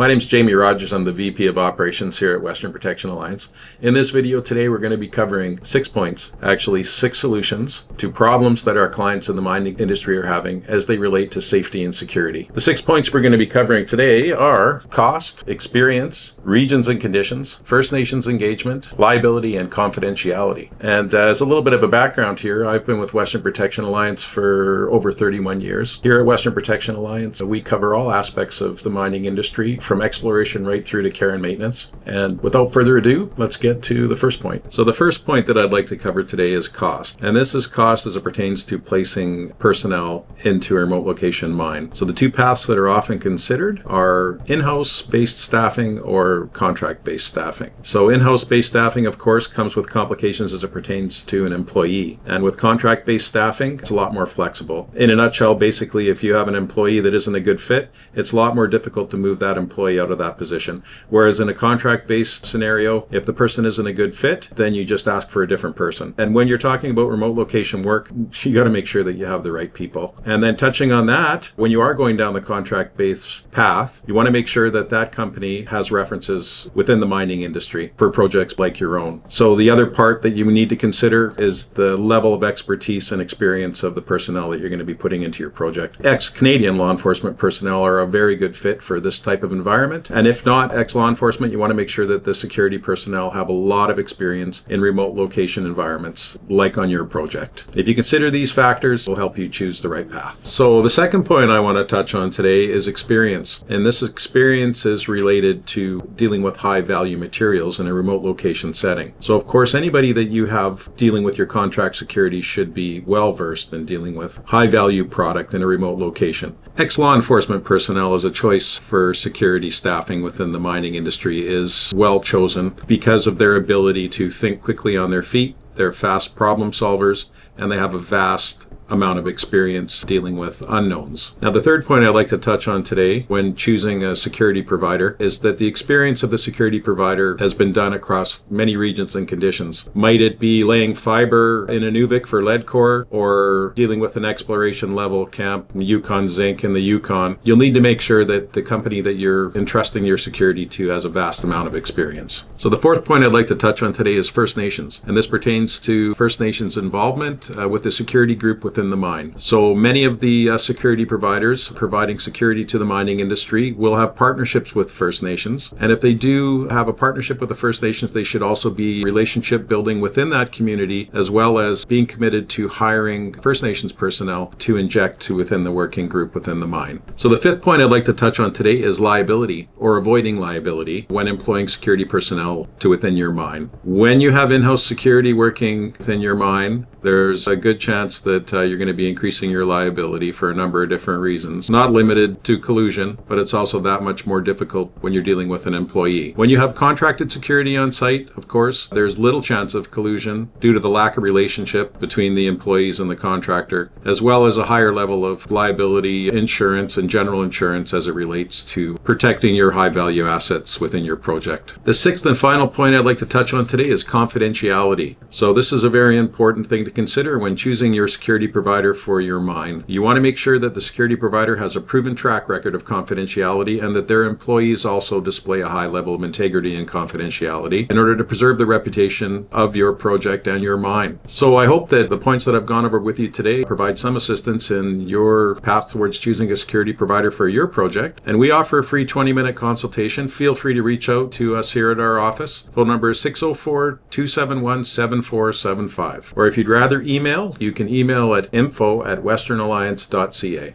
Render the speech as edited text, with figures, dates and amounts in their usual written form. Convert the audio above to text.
My name is Jamie Rogers. I'm the VP of Operations here at Western Protection Alliance. In this video today, we're going to be covering 6 points, actually 6 solutions to problems that our clients in the mining industry are having as they relate to safety and security. The 6 points we're going to be covering today are cost, experience, regions and conditions, First Nations engagement, liability, and confidentiality. And as a little bit of a background here, I've been with Western Protection Alliance for over 31 years. Here at Western Protection Alliance, we cover all aspects of the mining industry, from exploration right through to care and maintenance. And without further ado, let's get to the first point. So the first point that I'd like to cover today is cost. And this is cost as it pertains to placing personnel into a remote location mine. So the two paths that are often considered are in-house based staffing or contract-based staffing. So in-house based staffing, of course, comes with complications as it pertains to an employee. And with contract-based staffing, it's a lot more flexible. In a nutshell, basically, if you have an employee that isn't a good fit, it's a lot more difficult to move that employee out of that position. Whereas in a contract-based scenario, if the person isn't a good fit, then you just ask for a different person. And when you're talking about remote location work, you got to make sure that you have the right people. And then touching on that, when you are going down the contract-based path, you want to make sure that that company has references within the mining industry for projects like your own. So the other part that you need to consider is the level of expertise and experience of the personnel that you're going to be putting into your project. Ex-Canadian law enforcement personnel are a very good fit for this type of environment. And if not ex-law enforcement, you want to make sure that the security personnel have a lot of experience in remote location environments, like on your project. If you consider these factors, it will help you choose the right path. So the second point I want to touch on today is experience. And this experience is related to dealing with high value materials in a remote location setting. So of course, anybody that you have dealing with your contract security should be well versed in dealing with high value product in a remote location. Ex-law enforcement personnel as a choice for security staffing within the mining industry is well chosen because of their ability to think quickly on their feet. They're fast problem solvers, and they have a vast amount of experience dealing with unknowns. Now, the third point I'd like to touch on today when choosing a security provider is that the experience of the security provider has been done across many regions and conditions. Might it be laying fiber in Inuvik for lead core or dealing with an exploration level camp, Yukon Zinc in the Yukon? You'll need to make sure that the company that you're entrusting your security to has a vast amount of experience. So the fourth point I'd like to touch on today is First Nations, and this pertains to First Nations involvement with the security group within the mine. So many of the security providers providing security to the mining industry will have partnerships with First Nations. And if they do have a partnership with the First Nations, they should also be relationship building within that community, as well as being committed to hiring First Nations personnel to inject to within the working group within the mine. So the fifth point I'd like to touch on today is liability, or avoiding liability when employing security personnel to within your mine. When you have in-house security working within your mine, there's a good chance that you're going to be increasing your liability for a number of different reasons. Not limited to collusion, but it's also that much more difficult when you're dealing with an employee. When you have contracted security on site, of course, there's little chance of collusion due to the lack of relationship between the employees and the contractor, as well as a higher level of liability insurance and general insurance as it relates to protecting your high value assets within your project. The sixth and final point I'd like to touch on today is confidentiality. So this is a very important thing to consider when choosing your security provider for your mine. You want to make sure that the security provider has a proven track record of confidentiality and that their employees also display a high level of integrity and confidentiality in order to preserve the reputation of your project and your mine. So I hope that the points that I've gone over with you today provide some assistance in your path towards choosing a security provider for your project. And we offer a free 20-minute consultation. Feel free to reach out to us here at our office. Phone number is 604-271-7475. Or if you'd rather email, you can email at info@westernalliance.ca.